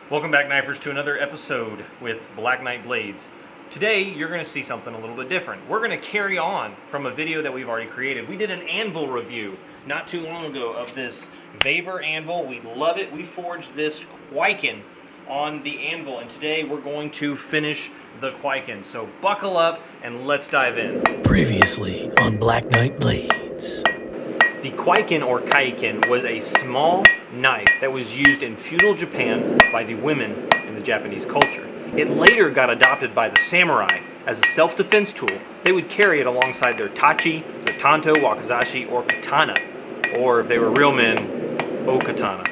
Welcome back, knifers, to another episode with Black Knight Blades. Today, you're going to see something a little bit different. We're going to carry on from a video that we've already created. We did an anvil review not too long ago of this Weber anvil. We love it. We forged this Kwaiken on the anvil, and today we're going to finish the Kwaiken. So buckle up and let's dive in. Previously on Black Knight Blades. The Kwaiken or Kwaiken was a small knife that was used in feudal Japan by the women in the Japanese culture. It later got adopted by the samurai as a self-defense tool. They would carry it alongside their tachi, their tanto, wakizashi, or katana, or if they were real men, o-katana.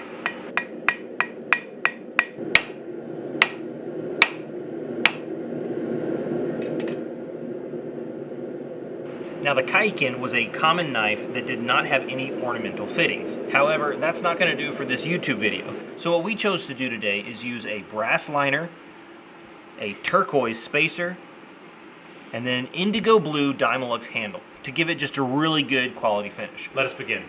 Now, the Kwaiken was a common knife that did not have any ornamental fittings. However, that's not going to do for this YouTube video. So what we chose to do today is use a brass liner, a turquoise spacer, and then an indigo blue Dymilux handle to give it just a really good quality finish. Let us begin.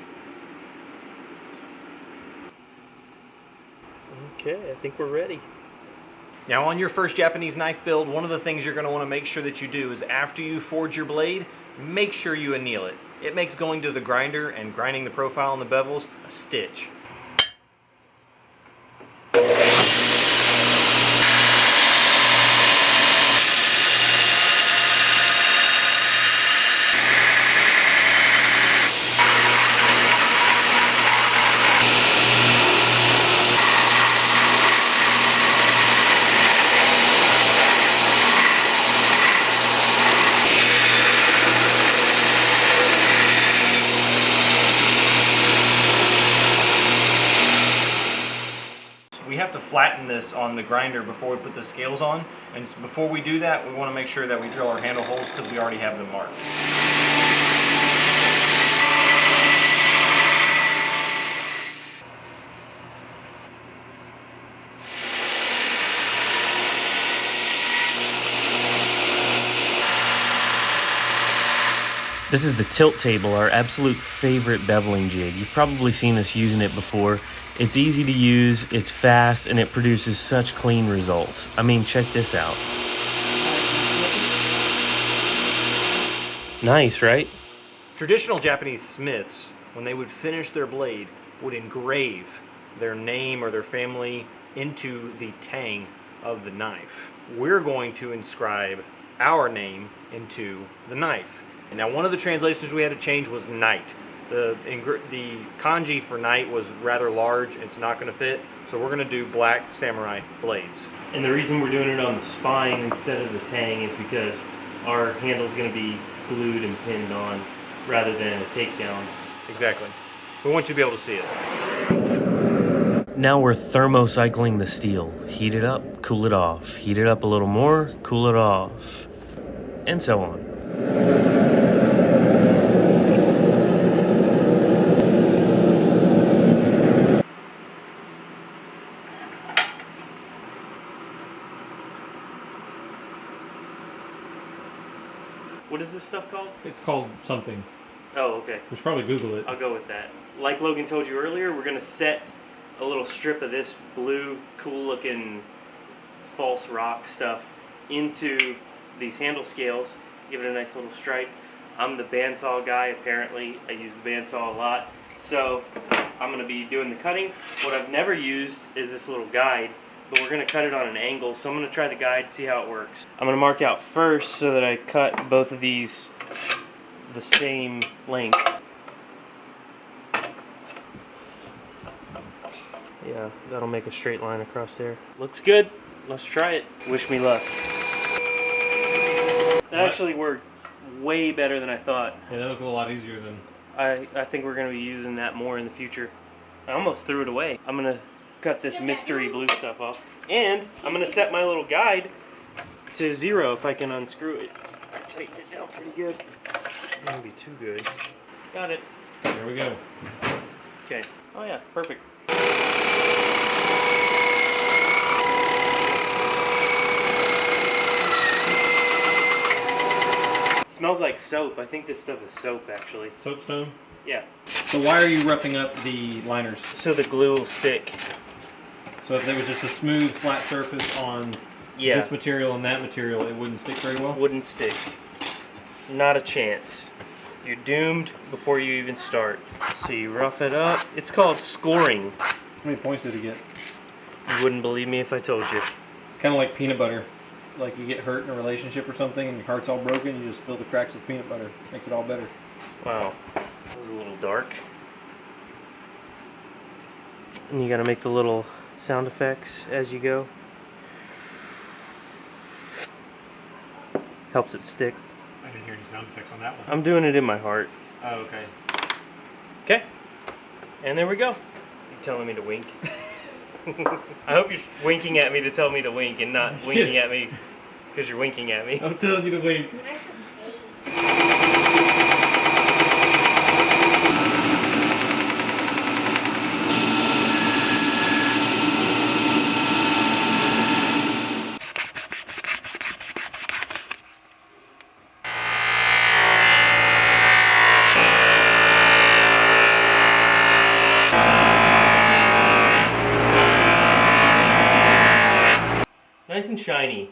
Okay, I think we're ready. Now, on your first Japanese knife build, one of the things you're going to want to make sure that you do is after you forge your blade, make sure you anneal it. It makes going to the grinder and grinding the profile and the bevels a stitch. We have to flatten this on the grinder before we put the scales on, and before we do that, we want to make sure that we drill our handle holes because we already have them marked. This is the tilt table, our absolute favorite beveling jig. You've probably seen us using it before. It's easy to use, it's fast, and it produces such clean results. I mean, check this out. Nice, right? Traditional Japanese smiths, when they would finish their blade, would engrave their name or their family into the tang of the knife. We're going to inscribe our name into the knife. Now, one of the translations we had to change was knight. The kanji for knight was rather large. It's not going to fit, so we're going to do black samurai blades. And the reason we're doing it on the spine instead of the tang is because our handle's going to be glued and pinned on rather than a takedown. Exactly. We want you to be able to see it. Now we're thermocycling the steel. Heat it up, cool it off. Heat it up a little more, cool it off. And so on. What is this stuff called? It's called something. Oh, okay. We should probably Google it. I'll go with that. Like Logan told you earlier, we're going to set a little strip of this blue, cool-looking false rock stuff into these handle scales, give it a nice little stripe. I'm the bandsaw guy, apparently. I use the bandsaw a lot. So I'm going to be doing the cutting. What I've never used is this little guide, but we're going to cut it on an angle, so I'm going to try the guide, see how it works. I'm going to mark out first so that I cut both of these the same length. Yeah, that'll make a straight line across there. Looks good. Let's try it. Wish me luck. That actually worked way better than I thought. Yeah, that looked a lot easier than... I think we're going to be using that more in the future. I almost threw it away. I'm going to cut this mystery blue stuff off. And I'm going to set my little guide to 0 if I can unscrew it. I tightened it down pretty good. It won't be too good. Got it. There we go. Okay. Oh yeah, perfect. Smells like soap. I think this stuff is soap, actually. Soapstone? Yeah. So why are you roughing up the liners? So the glue will stick. So if there was just a smooth, flat surface on this material and that material, it wouldn't stick very well? Wouldn't stick. Not a chance. You're doomed before you even start. So you rough it up. It's called scoring. How many points did he get? You wouldn't believe me if I told you. It's kind of like peanut butter. Like you get hurt in a relationship or something and your heart's all broken, you just fill the cracks with peanut butter. Makes it all better. Wow. That was a little dark. And you gotta make the little sound effects as you go. Helps it stick. I didn't hear any sound effects on that one. I'm doing it in my heart. Oh, okay. Okay. And there we go. You're telling me to wink? I hope you're winking at me to tell me to wink and not winking at me because you're winking at me. I'm telling you to wink. Nice and shiny.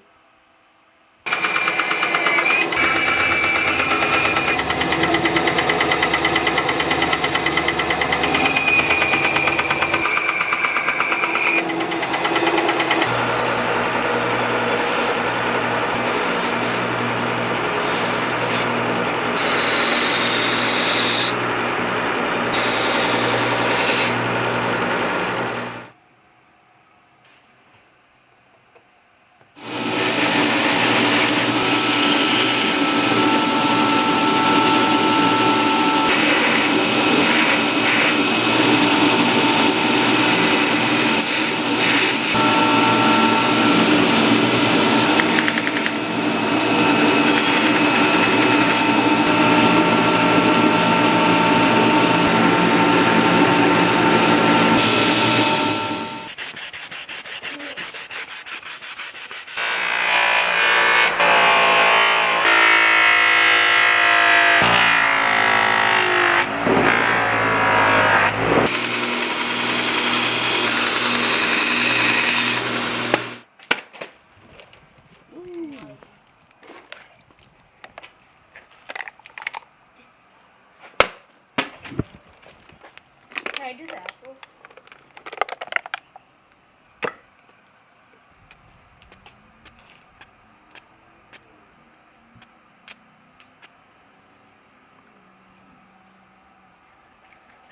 Can I do the apple?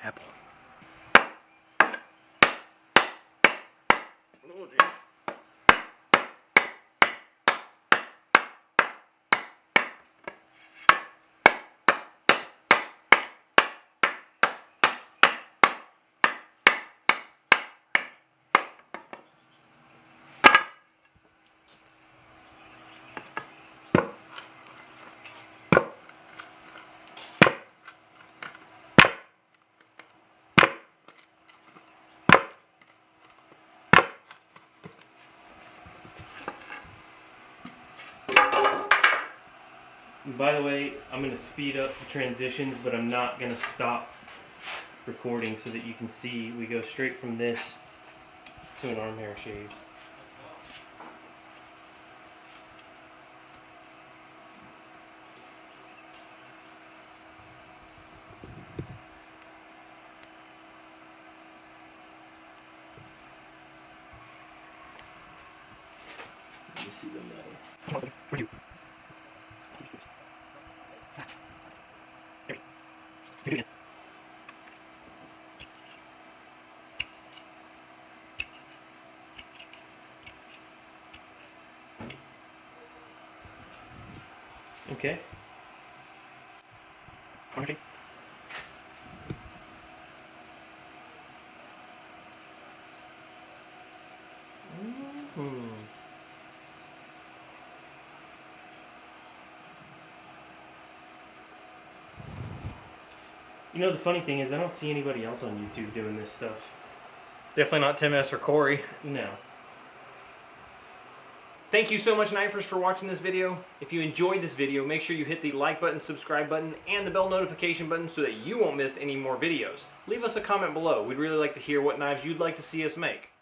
Apple. Oh, geez. And by the way, I'm going to speed up the transitions, but I'm not going to stop recording so that you can see we go straight from this to an arm hair shave. Let me see the metal. Where'd you? Okay. Okay. You know, the funny thing is I don't see anybody else on YouTube doing this stuff. Definitely not Tim S. or Corey. No. Thank you so much, knifers, for watching this video. If you enjoyed this video, make sure you hit the like button, subscribe button, and the bell notification button so that you won't miss any more videos. Leave us a comment below. We'd really like to hear what knives you'd like to see us make.